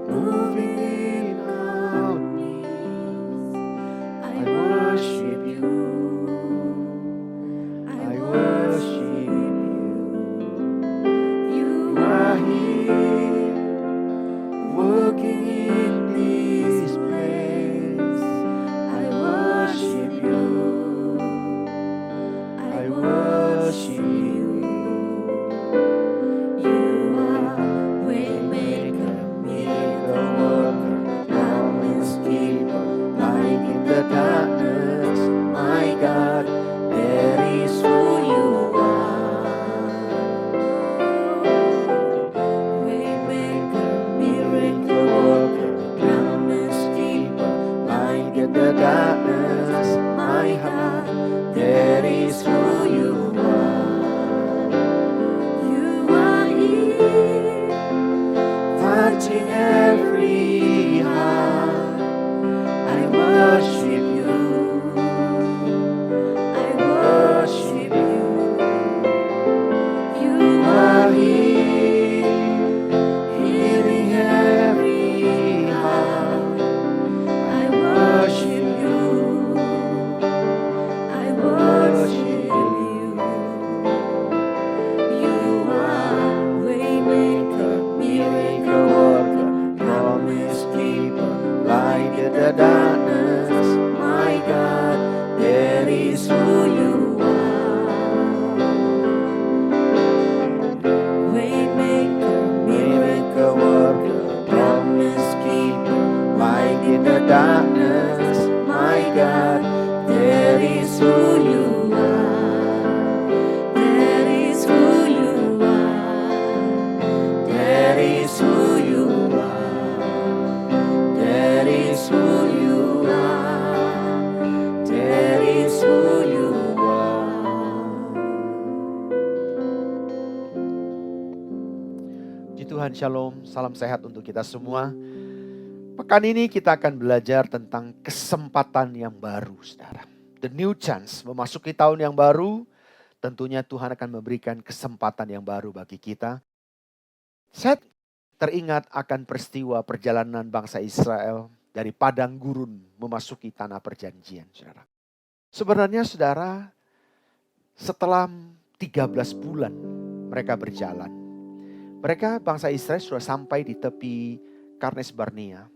moving in our midst. I worship you. I worship you. You are here, working in this place. I worship you. I worship you. You are waymaker, miracle worker, promise keeper, light in the darkness. My God, that is who you are. Waymaker, miracle worker, promise keeper, light in the darkness. My God, that is who you are. You are here, touching every heart. I worship you. I worship you. You are here, healing every heart. I worship you. I worship you. You are waymaker, miracle worker, promise keeper, light in the darkness. My God, that is who you are. Waymaker, miracle worker, promise keeper, light in the darkness. My God, that is who you are. That is who you are. That is who you are. That is who you are. That is who you are. Puji Tuhan, shalom, salam sehat untuk kita semua. Pekan ini kita akan belajar tentang kesempatan yang baru, saudara. The new chance, memasuki tahun yang baru, tentunya Tuhan akan memberikan kesempatan yang baru bagi kita. Saya teringat akan peristiwa perjalanan bangsa Israel dari padang gurun memasuki tanah perjanjian, saudara. Sebenarnya, saudara, setelah 13 bulan mereka berjalan, mereka bangsa Israel sudah sampai di tepi Karnes Barnea.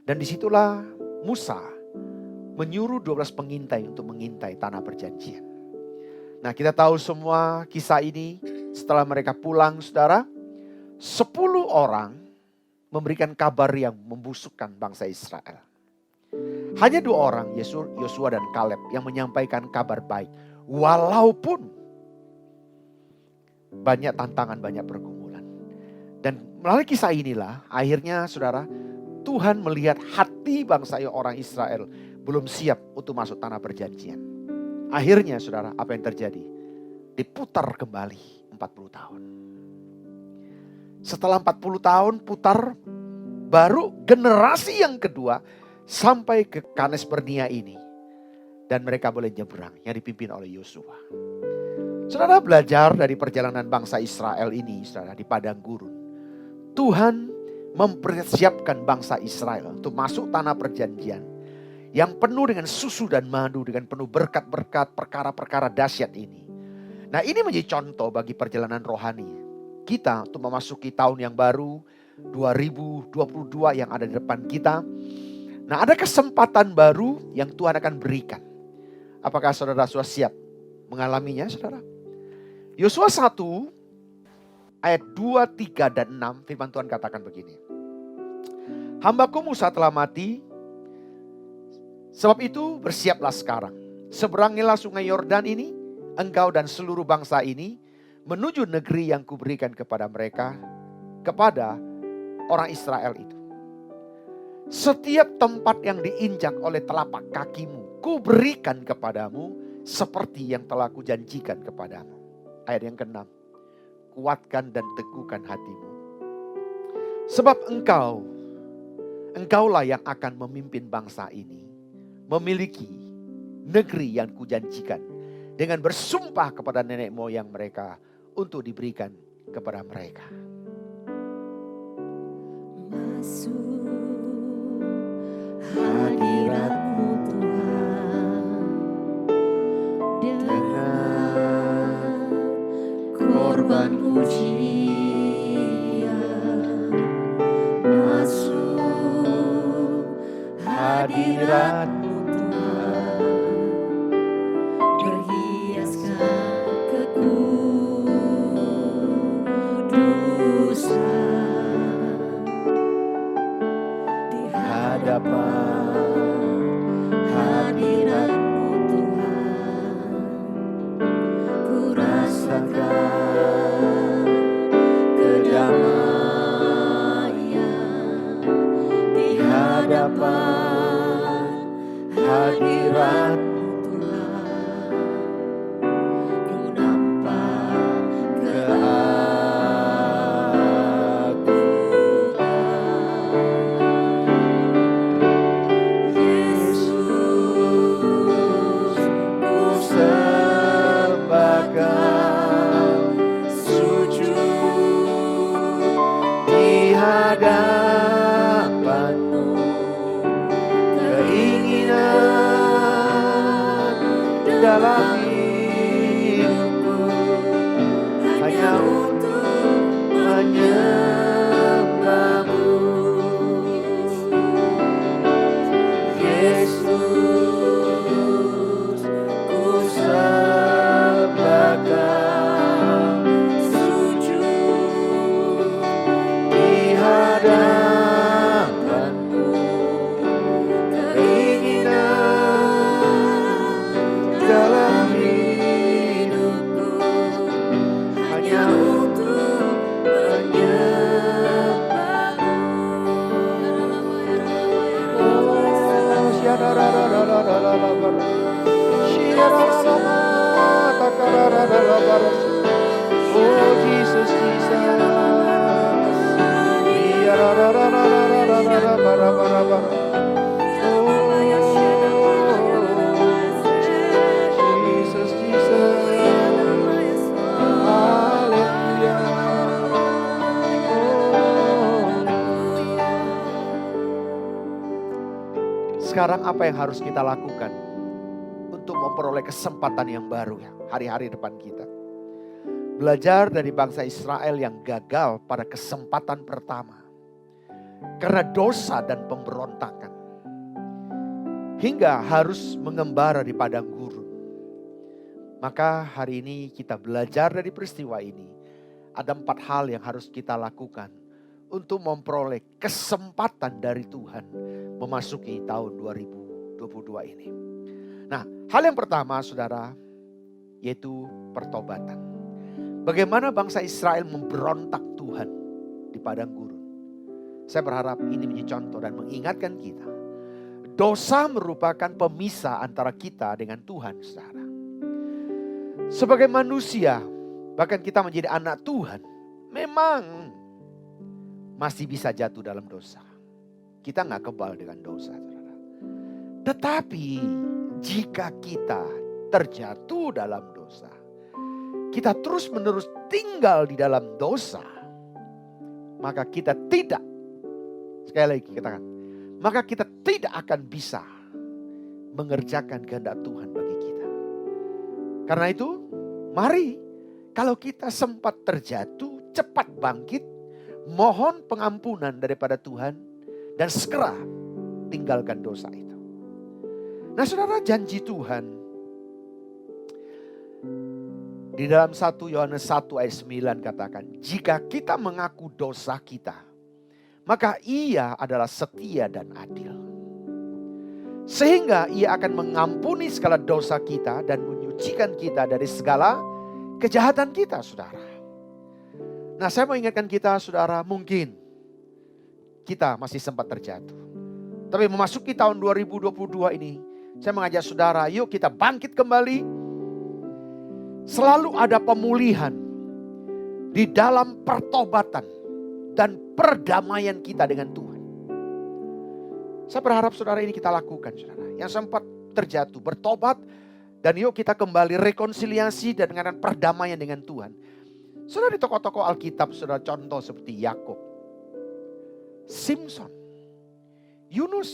Dan disitulah Musa menyuruh 12 pengintai untuk mengintai tanah perjanjian. Nah, kita tahu semua kisah ini. Setelah mereka pulang, saudara, 10 orang memberikan kabar yang membusukkan bangsa Israel. Hanya 2 orang, Yosua dan Kaleb, yang menyampaikan kabar baik. Walaupun banyak tantangan, banyak pergumulan. Dan melalui kisah inilah akhirnya, saudara, Tuhan melihat hati bangsa orang Israel belum siap untuk masuk tanah perjanjian. Akhirnya, saudara, apa yang terjadi? Diputar kembali 40 tahun. Setelah 40 tahun putar, baru generasi yang kedua sampai ke Kanes Barnea ini. Dan mereka boleh nyebrang, yang dipimpin oleh Yosua. Saudara, belajar dari perjalanan bangsa Israel ini, saudara, di padang gurun. Tuhan mempersiapkan bangsa Israel untuk masuk tanah perjanjian yang penuh dengan susu dan madu, dengan penuh berkat-berkat, perkara-perkara dahsyat ini. Nah, ini menjadi contoh bagi perjalanan rohani kita untuk memasuki tahun yang baru 2022 yang ada di depan kita. Nah, ada kesempatan baru yang Tuhan akan berikan. Apakah saudara sudah siap mengalaminya, saudara? Yosua 1 ayat 2, 3, dan 6, firman Tuhan katakan begini. Hambaku Musa telah mati, sebab itu bersiaplah sekarang. Seberangilah sungai Yordan ini, engkau dan seluruh bangsa ini, menuju negeri yang kuberikan kepada mereka, kepada orang Israel itu. Setiap tempat yang diinjak oleh telapak kakimu, kuberikan kepadamu, seperti yang telah kujanjikan kepadamu. Ayat yang ke-6. Kuatkan dan teguhkan hatimu. Sebab engkaulah yang akan memimpin bangsa ini memiliki negeri yang kujanjikan dengan bersumpah kepada nenek moyang mereka untuk diberikan kepada mereka. hadirat-Mu Tuhan, dengan korban pujian masuk hadirat-Mu Tuhan, berhiaskan kekudusan di hadapan hadirat-Mu Tuhan, ku rasakan kedamaian di hadapan hadirat-Mu Tuhan, ku nampak keagungan. Yesus, ku sembahkan sujud di hadapan-Mu, keinginan dalam hidupku hanya untuk menyembah-Mu. Yesus, ku sembahkan sujud di hadapan-Mu, keinginan dalam hidupku hanya untuk menyembah-Mu. Oh Jesus, Jesus, haleluya. Sekarang apa yang harus kita lakukan untuk memperoleh kesempatan yang baru ya, hari-hari depan kita? Belajar dari bangsa Israel yang gagal pada kesempatan pertama karena dosa dan pemberontakan, hingga harus mengembara di padang gurun. Maka hari ini kita belajar dari peristiwa ini. Ada 4 hal yang harus kita lakukan untuk memperoleh kesempatan dari Tuhan memasuki tahun 2022 ini. Nah, hal yang pertama saudara, yaitu pertobatan. Bagaimana bangsa Israel memberontak Tuhan di padang gurun. Saya berharap ini menjadi contoh dan mengingatkan kita. Dosa merupakan pemisah antara kita dengan Tuhan, saudara. Sebagai manusia, bahkan kita menjadi anak Tuhan, memang masih bisa jatuh dalam dosa. Kita gak kebal dengan dosa, saudara. Tetapi jika kita terjatuh dalam dosa, kita terus menerus tinggal di dalam dosa, maka kita tidak, sekali lagi katakan, maka kita tidak akan bisa mengerjakan kehendak Tuhan bagi kita. Karena itu, mari kalau kita sempat terjatuh, cepat bangkit, mohon pengampunan daripada Tuhan, dan segera tinggalkan dosa itu. Nah saudara, janji Tuhan di dalam 1 Yohanes 1 ayat 9 katakan, jika kita mengaku dosa kita, maka Ia adalah setia dan adil, sehingga Ia akan mengampuni segala dosa kita dan menyucikan kita dari segala kejahatan kita, saudara. Nah, saya mau ingatkan kita, saudara, mungkin kita masih sempat terjatuh. Tapi memasuki tahun 2022 ini, saya mengajak saudara, yuk kita bangkit kembali. Selalu ada pemulihan di dalam pertobatan dan perdamaian kita dengan Tuhan. Saya berharap saudara ini kita lakukan, saudara. Yang sempat terjatuh, bertobat, dan yuk kita kembali rekonsiliasi dan dengan perdamaian dengan Tuhan. Saudara, di tokoh-tokoh Alkitab, saudara, contoh seperti Yakub. Simpson, Yunus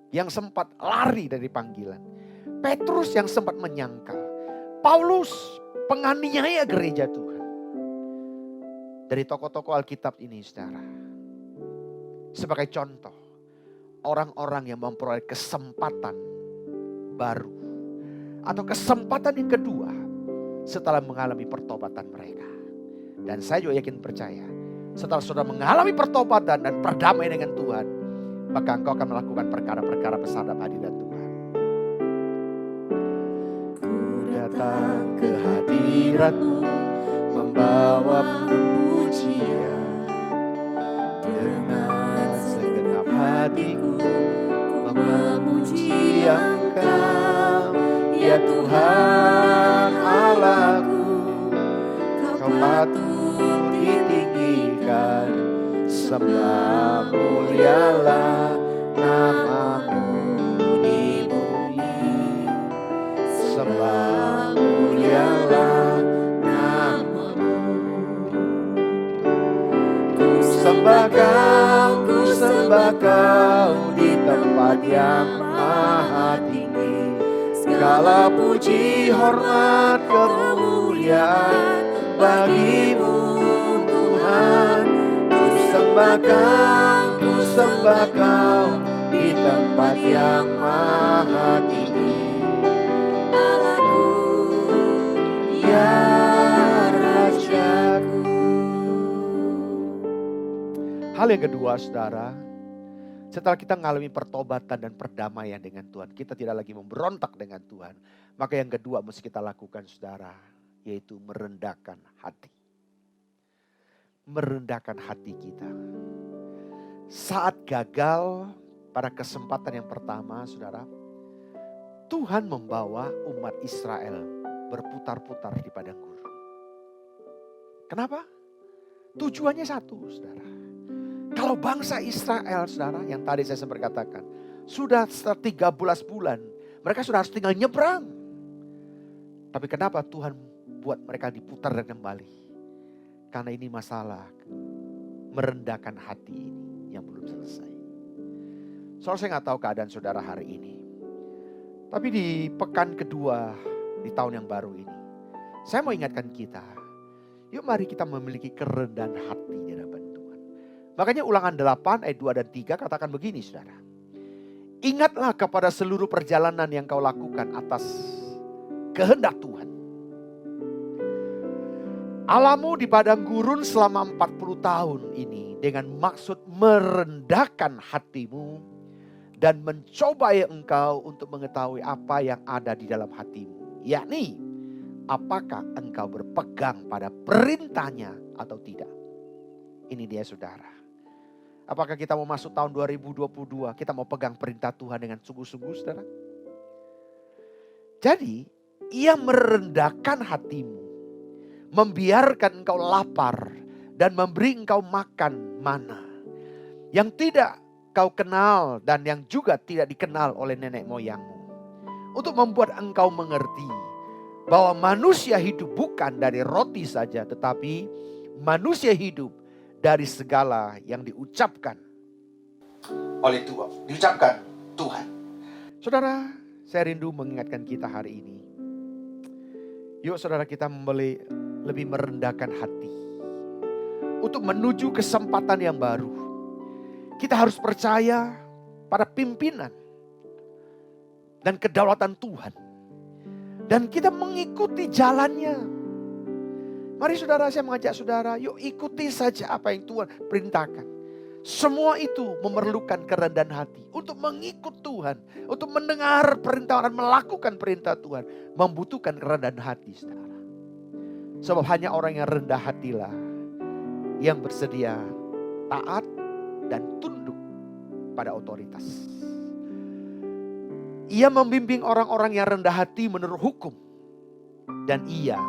yang sempat lari dari panggilan, Petrus yang sempat menyangkal, Paulus penganiaya gereja Tuhan. Dari tokoh-tokoh Alkitab ini saudara, sebagai contoh orang-orang yang memperoleh kesempatan baru atau kesempatan yang kedua setelah mengalami pertobatan mereka. Dan saya juga yakin percaya, setelah saudara mengalami pertobatan dan berdamai dengan Tuhan, maka engkau akan melakukan perkara-perkara besar dalam hadirat Tuhan. Ku datang ke hadirat-Mu, membawa pujian. Dengan segenap hatiku, ku memuji Engkau, ya Tuhan Allahku. Kau patut ditinggikan, sembah mulialah nama-Mu di bumi. Sembah mulialah nama-Mu. Ku sembah Kau di tempat yang maha tinggi. Segala puji, hormat, kemuliaan bagi-Mu Tuhan. Ku sembah Kau di tempat yang maha tinggi. Allahku, ya Rajaku. Hal yang kedua saudara, setelah kita mengalami pertobatan dan perdamaian dengan Tuhan, kita tidak lagi memberontak dengan Tuhan. Maka yang kedua mesti kita lakukan saudara, yaitu merendahkan hati. Merendahkan hati kita. Saat gagal pada kesempatan yang pertama saudara, Tuhan membawa umat Israel berputar-putar di padang gurun. Kenapa? Tujuannya satu saudara. Kalau bangsa Israel saudara, yang tadi saya sempat katakan, sudah setelah 13 bulan, mereka sudah harus tinggal nyebrang. Tapi kenapa Tuhan buat mereka diputar dan kembali? Karena ini masalah merendahkan hati ini yang belum selesai. Soalnya saya gak tahu keadaan saudara hari ini. Tapi di pekan kedua di tahun yang baru ini, saya mau ingatkan kita, yuk mari kita memiliki kerendahan hati di hadapan Tuhan. Makanya Ulangan 8 ayat 2 dan 3 katakan begini saudara. Ingatlah kepada seluruh perjalanan yang kau lakukan atas kehendak Tuhan. Allahmu di padang gurun selama 40 tahun ini dengan maksud merendahkan hatimu dan mencobai engkau untuk mengetahui apa yang ada di dalam hatimu. Yakni apakah engkau berpegang pada perintahnya atau tidak. Ini dia saudara. Apakah kita mau masuk tahun 2022, kita mau pegang perintah Tuhan dengan sungguh-sungguh saudara? Jadi, ia merendahkan hatimu, membiarkan engkau lapar dan memberi engkau makan mana yang tidak kau kenal dan yang juga tidak dikenal oleh nenek moyangmu. Untuk membuat engkau mengerti bahwa manusia hidup bukan dari roti saja, tetapi manusia hidup dari segala yang diucapkan oleh Tuhan, diucapkan Tuhan. Saudara, saya rindu mengingatkan kita hari ini. Yuk saudara, kita lebih merendahkan hati untuk menuju kesempatan yang baru. Kita harus percaya pada pimpinan dan kedaulatan Tuhan. Dan kita mengikuti jalannya. Mari saudara, saya mengajak saudara, yuk ikuti saja apa yang Tuhan perintahkan. Semua itu memerlukan kerendahan hati. Untuk mengikut Tuhan, untuk mendengar perintah dan melakukan perintah Tuhan, membutuhkan kerendahan hati saudara. Sebab hanya orang yang rendah hatilah yang bersedia taat dan tunduk pada otoritas. Ia membimbing orang-orang yang rendah hati menurut hukum. Dan ia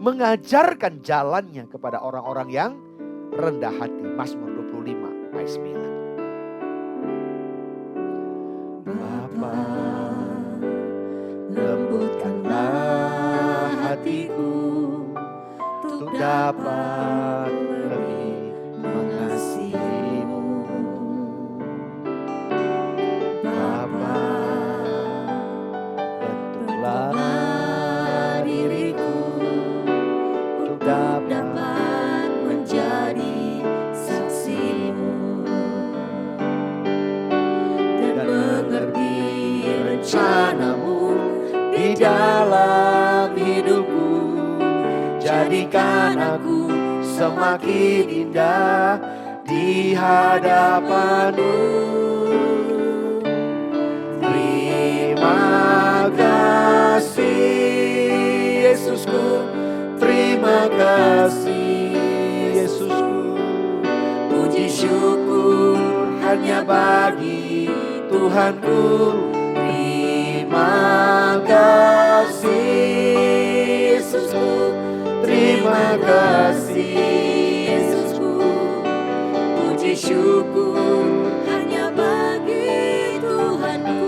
mengajarkan jalannya kepada orang-orang yang rendah hati. Mazmur 25 ayat 9. Bapa, lembutkanlah hatiku untuk dapat lebih mengasihimu. rencanamu di dalam hidupku. Jadikan aku semakin indah di hadapanmu. Terima kasih Yesusku, terima kasih Yesusku. Puji syukur hanya bagi Tuhanku. Terima kasih Yesusku, terima kasih Yesusku. Puji syukur hanya bagi Tuhanku.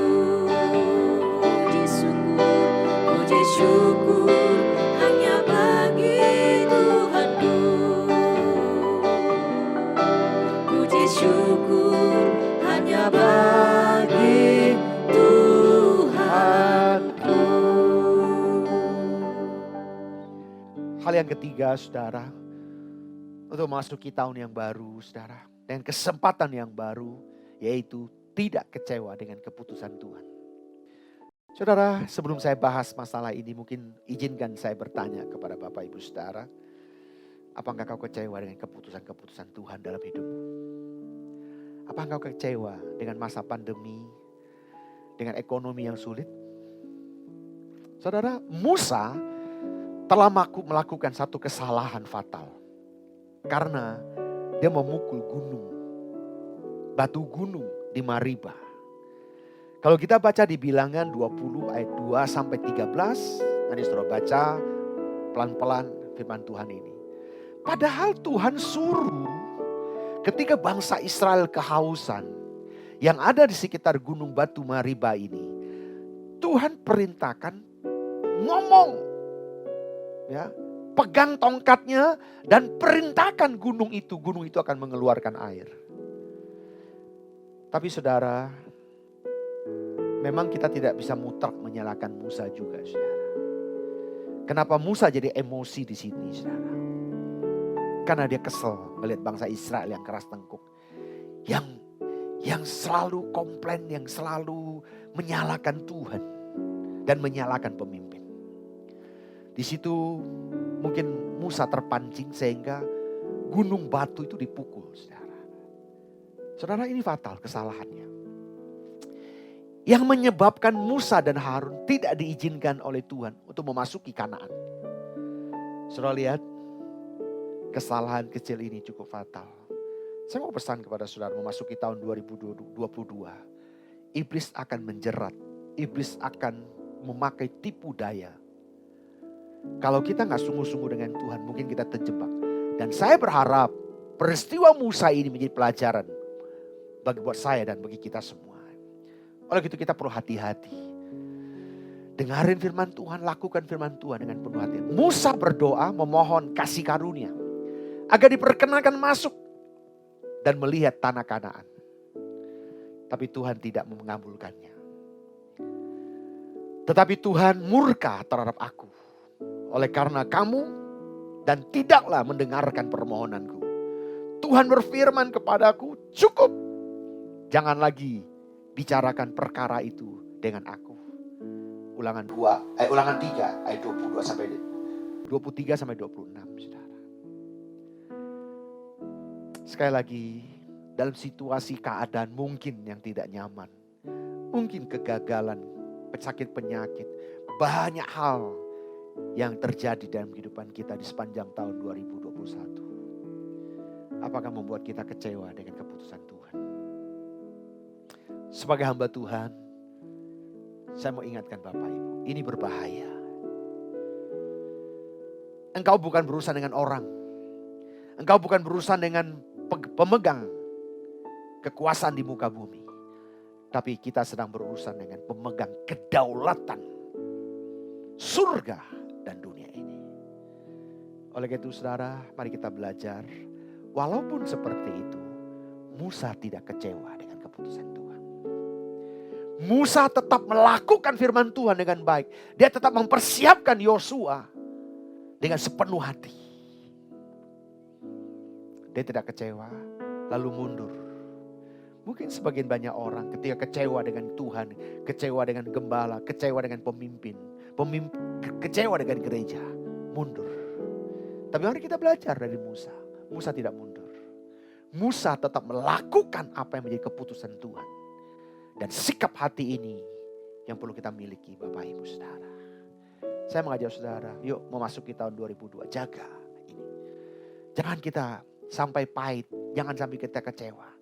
Puji syukur hanya bagi Tuhanku. Puji syukur hanya bagi Tuhanku. Hal yang ketiga, saudara, untuk memasuki tahun yang baru, saudara, dengan kesempatan yang baru, yaitu tidak kecewa dengan keputusan Tuhan. Saudara, sebelum saya bahas masalah ini, mungkin izinkan saya bertanya kepada Bapak Ibu Saudara, apakah kau kecewa dengan keputusan-keputusan Tuhan dalam hidupmu? Apakah kau kecewa dengan masa pandemi, dengan ekonomi yang sulit? Saudara, Musa telah melakukan satu kesalahan fatal. Karena dia memukul batu gunung di Mariba. Kalau kita baca di Bilangan 20 ayat 2 sampai 13, nanti saudara baca pelan-pelan firman Tuhan ini. Padahal Tuhan suruh ketika bangsa Israel kehausan yang ada di sekitar gunung batu Mariba ini, Tuhan perintahkan ngomong, ya, pegang tongkatnya dan perintahkan gunung itu akan mengeluarkan air. Tapi saudara, memang kita tidak bisa mutlak menyalahkan Musa juga, saudara. Kenapa Musa jadi emosi di sini, saudara? Karena dia kesel melihat bangsa Israel yang keras tengkuk, yang selalu komplain, yang selalu menyalahkan Tuhan dan menyalahkan pemimpin. Di situ mungkin Musa terpancing sehingga gunung batu itu dipukul, saudara. Saudara, ini fatal kesalahannya. Yang menyebabkan Musa dan Harun tidak diizinkan oleh Tuhan untuk memasuki Kanaan. Saudara lihat, kesalahan kecil ini cukup fatal. Saya mau pesan kepada saudara, memasuki tahun 2022, iblis akan menjerat, iblis akan memakai tipu daya. Kalau kita gak sungguh-sungguh dengan Tuhan, mungkin kita terjebak. Dan saya berharap peristiwa Musa ini menjadi pelajaran buat saya dan bagi kita semua. Oleh itu kita perlu hati-hati. Dengarin firman Tuhan, lakukan firman Tuhan dengan penuh hati. Musa berdoa memohon kasih karunia agar diperkenankan masuk dan melihat tanah Kanaan. Tapi Tuhan tidak mengabulkannya. Tetapi Tuhan murka terhadap aku oleh karena kamu dan tidaklah mendengarkan permohonanku. Tuhan berfirman kepadaku, cukup. Jangan lagi bicarakan perkara itu dengan aku. Ulangan 3 ayat 22 sampai 23 sampai 26, saudara. Sekali lagi, dalam situasi keadaan mungkin yang tidak nyaman, mungkin kegagalan, sakit penyakit, banyak hal yang terjadi dalam kehidupan kita di sepanjang tahun 2021. Apakah membuat kita kecewa dengan keputusan Tuhan? Sebagai hamba Tuhan, saya mau ingatkan Bapak Ibu, ini berbahaya. Engkau bukan berurusan dengan orang. Engkau bukan berurusan dengan pemegang kekuasaan di muka bumi. Tapi kita sedang berurusan dengan pemegang kedaulatan surga dan dunia ini. Oleh itu saudara, mari kita belajar. Walaupun seperti itu, Musa tidak kecewa dengan keputusan Tuhan. Musa tetap melakukan firman Tuhan dengan baik. Dia tetap mempersiapkan Yosua dengan sepenuh hati. Dia tidak kecewa, lalu mundur. Mungkin sebagian banyak orang ketika kecewa dengan Tuhan, kecewa dengan gembala, kecewa dengan pemimpin, kecewa dengan gereja, mundur. Tapi mari kita belajar dari Musa. Musa tidak mundur. Musa tetap melakukan apa yang menjadi keputusan Tuhan. Dan sikap hati ini yang perlu kita miliki Bapak Ibu Saudara. Saya mengajak saudara, yuk memasuki tahun 2002, jaga ini. Jangan kita sampai pahit, jangan sampai kita kecewa.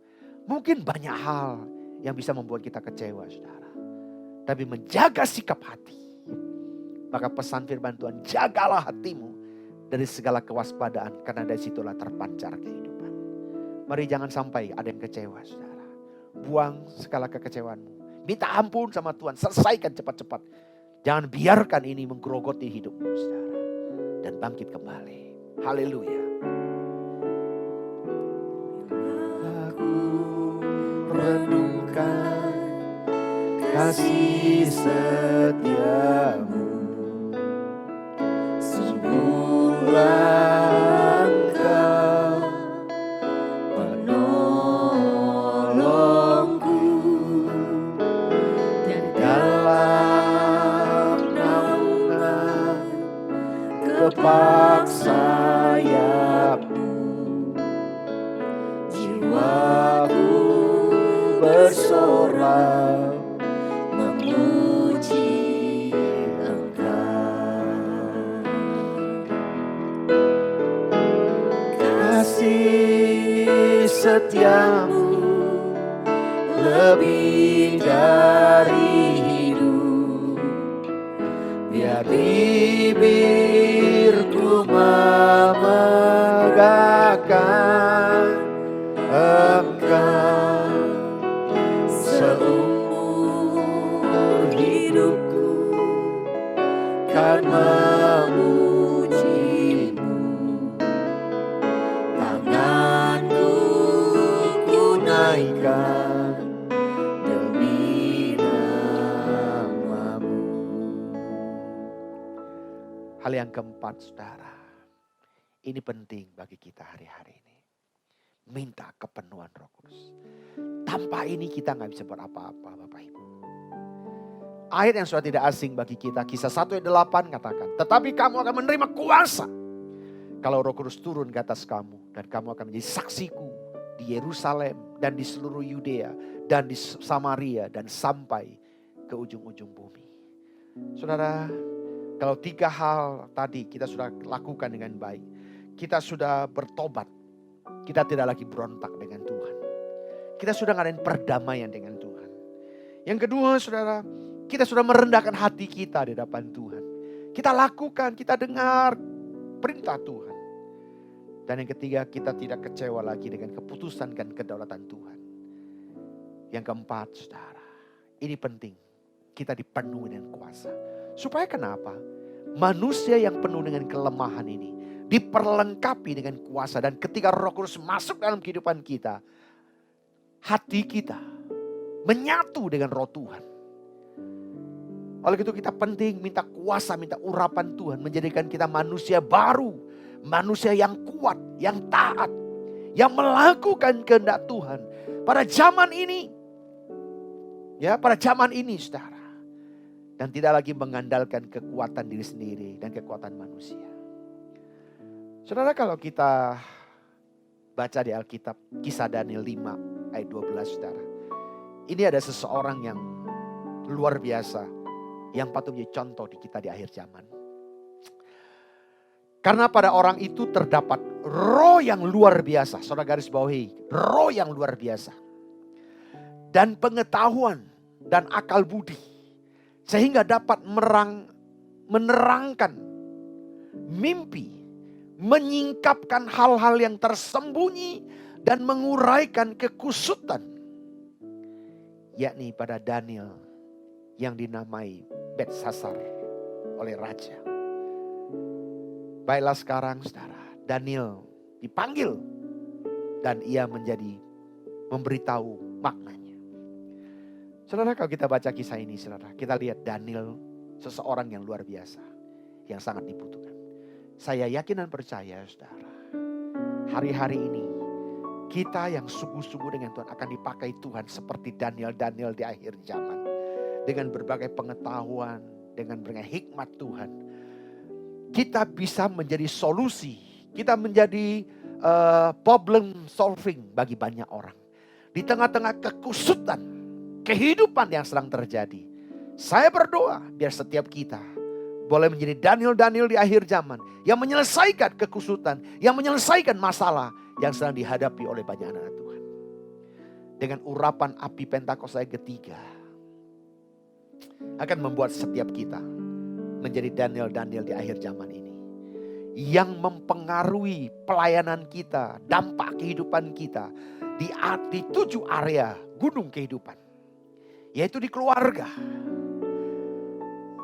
Mungkin banyak hal yang bisa membuat kita kecewa saudara. Tapi menjaga sikap hati. Maka pesan firman Tuhan, jagalah hatimu dari segala kewaspadaan. Karena dari situlah terpancar kehidupan. Mari jangan sampai ada yang kecewa saudara. Buang segala kekecewaanmu. Minta ampun sama Tuhan, selesaikan cepat-cepat. Jangan biarkan ini menggerogoti hidupmu saudara. Dan bangkit kembali. Haleluya. Renungkan kasih setiamu, sungguhlah Engkau penolongku dari dalam naungan kepak sayapmu, jiwaku bersorak memuji Engkau. Kasih setiamu lebih dari hidup, biar bibirku memegahkan Engkau. Seumur hidupku kan memujimu, tanganku ku naikkan demi namamu. Hal yang keempat saudara, ini penting bagi kita hari-hari ini. Minta kepenuhan Roh Kudus. Tanpa ini kita gak bisa buat apa-apa Bapak Ibu. Ayat yang sudah tidak asing bagi kita. Kisah 1 ayat 8 katakan. Tetapi kamu akan menerima kuasa. Kalau Roh Kudus turun ke atas kamu. Dan kamu akan menjadi saksiku di Yerusalem. Dan di seluruh Yudea. Dan di Samaria. Dan sampai ke ujung-ujung bumi. Saudara, kalau 3 hal tadi kita sudah lakukan dengan baik. Kita sudah bertobat. Kita tidak lagi berontak dengan Tuhan. Kita sudah ngadain perdamaian dengan Tuhan. Yang kedua saudara, kita sudah merendahkan hati kita di hadapan Tuhan. Kita lakukan, kita dengar perintah Tuhan. Dan yang ketiga, kita tidak kecewa lagi dengan keputusan dan kedaulatan Tuhan. Yang keempat saudara, ini penting. Kita dipenuhi dengan kuasa. Supaya kenapa? Manusia yang penuh dengan kelemahan ini diperlengkapi dengan kuasa. Dan ketika Roh Kudus masuk dalam kehidupan kita, hati kita menyatu dengan roh Tuhan. Oleh itu kita penting minta kuasa, minta urapan Tuhan. Menjadikan kita manusia baru. Manusia yang kuat, yang taat. Yang melakukan kehendak Tuhan. Pada zaman ini. Ya, pada zaman ini saudara. Dan tidak lagi mengandalkan kekuatan diri sendiri dan kekuatan manusia. Saudara, kalau kita baca di Alkitab kisah Daniel 5 ayat 12 saudara. Ini ada seseorang yang luar biasa. Yang patut menjadi contoh di kita di akhir zaman. Karena pada orang itu terdapat roh yang luar biasa. Saudara garis bawahi, roh yang luar biasa. Dan pengetahuan dan akal budi. Sehingga dapat menerangkan mimpi. Menyingkapkan hal-hal yang tersembunyi dan menguraikan kekusutan. Yakni pada Daniel yang dinamai Belsasar oleh raja. Baiklah sekarang saudara, Daniel dipanggil dan ia memberitahu maknanya. Saudara, kalau kita baca kisah ini saudara, kita lihat Daniel seseorang yang luar biasa, yang sangat dibutuhkan. Saya yakin dan percaya saudara, hari-hari ini Kita yang sungguh-sungguh dengan Tuhan akan dipakai Tuhan seperti Daniel di akhir zaman. Dengan berbagai pengetahuan, dengan berbagai hikmat Tuhan. Kita bisa menjadi solusi. Kita menjadi problem solving bagi banyak orang. Di tengah-tengah kekusutan, kehidupan yang sedang terjadi. Saya berdoa biar setiap kita boleh menjadi Daniel di akhir zaman. Yang menyelesaikan kekusutan, yang menyelesaikan masalah yang sedang dihadapi oleh banyak anak Tuhan. Dengan urapan api Pentakosta yang ketiga. Akan membuat setiap kita menjadi Daniel di akhir zaman ini. Yang mempengaruhi pelayanan kita, dampak kehidupan kita. Di 7 area gunung kehidupan. Yaitu di keluarga,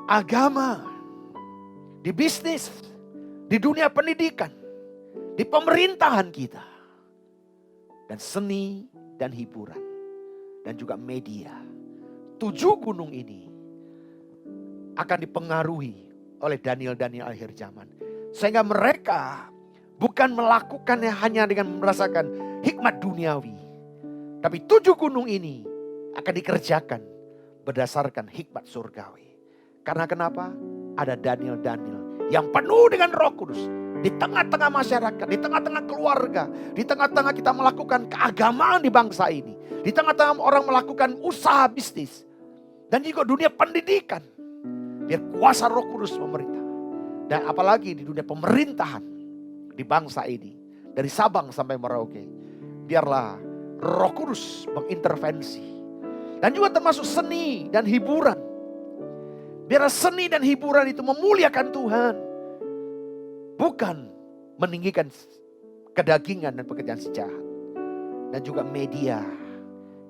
agama, di bisnis, di dunia pendidikan, di pemerintahan kita, dan seni dan hiburan, dan juga media. 7 gunung ini akan dipengaruhi oleh Daniel akhir zaman. Sehingga mereka bukan melakukannya hanya dengan merasakan hikmat duniawi. Tapi 7 gunung ini akan dikerjakan berdasarkan hikmat surgawi. Karena kenapa? Ada Daniel yang penuh dengan Roh Kudus. Di tengah-tengah masyarakat, di tengah-tengah keluarga, di tengah-tengah kita melakukan keagamaan di bangsa ini. Di tengah-tengah orang melakukan usaha bisnis. Dan juga dunia pendidikan. Biar kuasa Roh Kudus memerintah. Dan apalagi di dunia pemerintahan di bangsa ini. Dari Sabang sampai Merauke. Biarlah Roh Kudus mengintervensi. Dan juga termasuk seni dan hiburan. Biarlah seni dan hiburan itu memuliakan Tuhan. Bukan meninggikan kedagingan dan pekerjaan si jahat. Dan juga media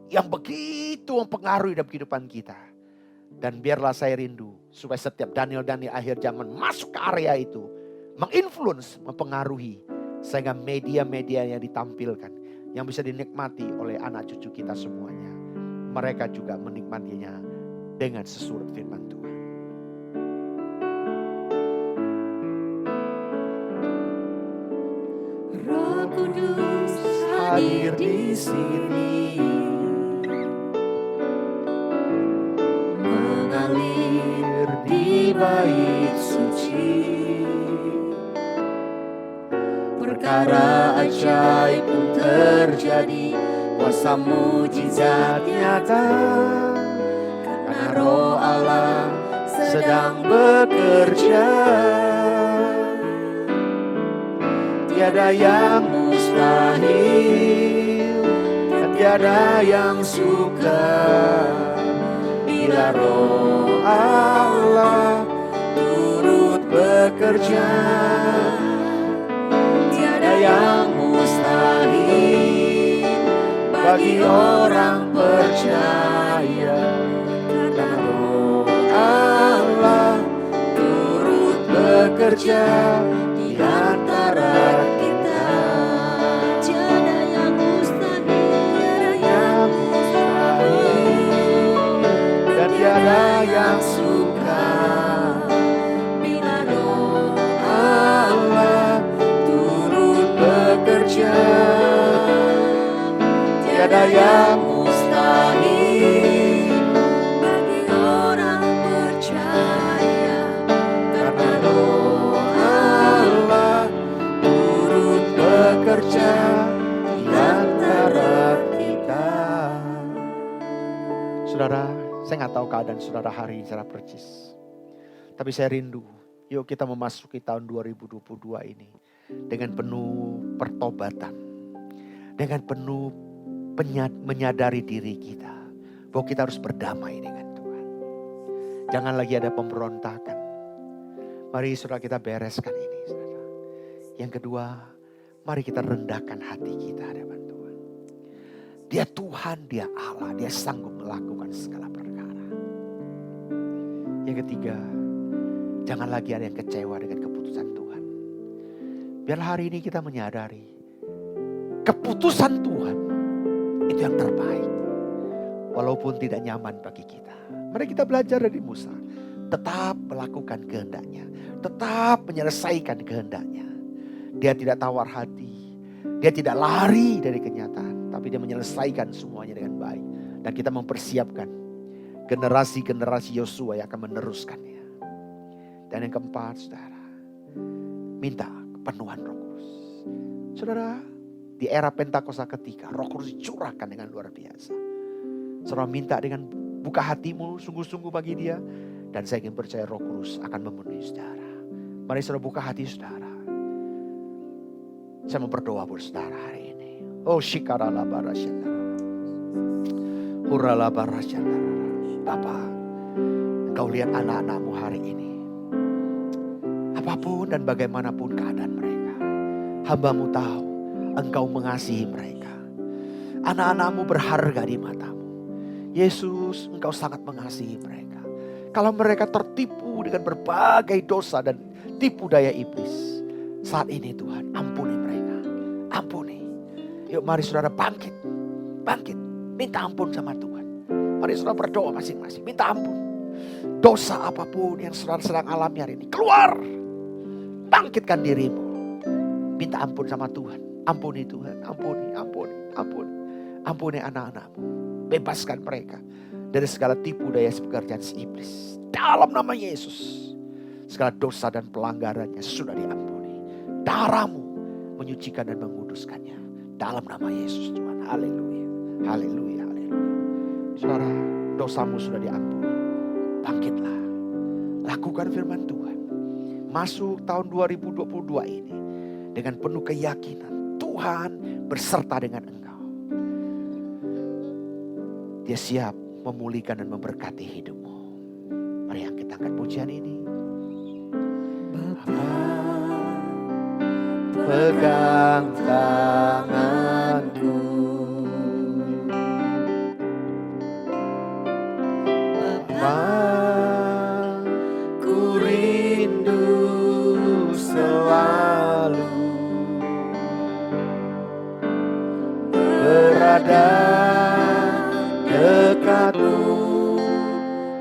yang begitu mempengaruhi dalam kehidupan kita. Dan biarlah saya rindu supaya setiap Daniel akhir zaman masuk ke area itu. Menginfluence, mempengaruhi. Sehingga media-media yang ditampilkan. Yang bisa dinikmati oleh anak cucu kita semuanya. Mereka juga menikmatinya dengan sesurut firman Tuhan. Roh Kudus hadir di sini, mengalir di bait suci. Perkara ajaib pun terjadi, kuasa mujizat nyata. Karena Roh Allah sedang bekerja. Tiada yang mustahil dan tiada yang sukar bila Roh Allah turut bekerja. Tiada yang mustahil bagi orang percaya. Karena Roh Allah turut bekerja di antara kita. Tiada yang mustahil, dan tiada yang sukar bila Roh Allah turut bekerja. Tiada yang mustahil bagi orang percaya. Karena Roh Allah turut bekerja di antara kita. Saudara, saya nggak tahu keadaan saudara hari ini secara percis. Tapi saya rindu, yuk kita memasuki tahun 2022 ini. Dengan penuh pertobatan. Dengan penuh menyadari diri kita. Bahwa kita harus berdamai dengan Tuhan. Jangan lagi ada pemberontakan. Mari saudara kita bereskan ini. Saudara. Yang kedua, mari kita rendahkan hati kita hadapan Tuhan. Dia Tuhan, dia Allah, dia sanggup melakukan segala perkara. Yang ketiga, jangan lagi ada yang kecewa dengan keputusan Tuhan. Biar hari ini kita menyadari, keputusan Tuhan itu yang terbaik. Walaupun tidak nyaman bagi kita. Mari kita belajar dari Musa. Tetap melakukan kehendaknya. Tetap menyelesaikan kehendaknya. Dia tidak tawar hati. Dia tidak lari dari kenyataan, tapi dia menyelesaikan semuanya dengan baik. Dan kita mempersiapkan generasi-generasi Yosua yang akan meneruskannya. Dan yang keempat, saudara, minta kepenuhan Roh Kudus. Saudara, di era Pentakosta ketika Roh Kudus dicurahkan dengan luar biasa. Saudara minta dengan buka hatimu sungguh-sungguh bagi dia. Dan saya ingin percaya Roh Kudus akan memenuhi saudara. Mari saudara buka hati saudara. Saya mau berdoa buat saudara hari ini. Oh shikarala barasyandara. Hurala barasyandara. Bapa, Engkau lihat anak-anakmu hari ini. Apapun dan bagaimanapun keadaan mereka. Hamba-Mu tahu Engkau mengasihi mereka. Anak-anakmu berharga di matamu. Yesus, Engkau sangat mengasihi mereka. Kalau mereka tertipu dengan berbagai dosa dan tipu daya iblis. Saat ini Tuhan, ampuni mereka. Ampuni. Yuk mari saudara bangkit. Bangkit. Minta ampun sama Tuhan. Mari saudara berdoa masing-masing. Minta ampun. Dosa apapun yang saudara sedang alami hari ini. Keluar. Bangkitkan dirimu. Minta ampun sama Tuhan. Ampuni Tuhan. Ampuni. Ampuni. Ampuni. Ampuni anak-anakmu. Bebaskan mereka dari segala tipu daya pekerjaan si iblis. Dalam nama Yesus. Segala dosa dan pelanggarannya sudah diampuni. Darahmu menyucikan dan menguduskannya. Dalam nama Yesus Tuhan. Haleluya. Haleluya. Haleluya. Saudara, dosamu sudah diampuni. Bangkitlah. Lakukan firman Tuhan. Masuk tahun 2022 ini. Dengan penuh keyakinan. Tuhan berserta dengan engkau. Dia siap memulihkan dan memberkati hidupmu. Mari kita angkat pujian ini. Bapa, pegang tanganku. Bapa, ku rindu selalu berada dekatmu,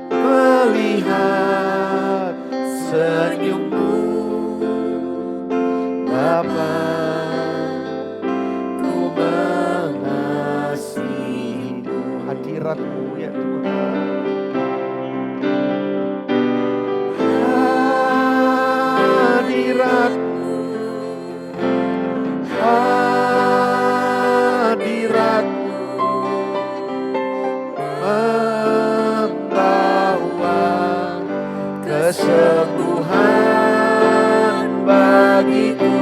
melihat senyummu. Bapa, ku mengasihimu. Hadiratmu ya Tuhan. Hadiratmu, hadiratmu membawa kesembuhan bagiku.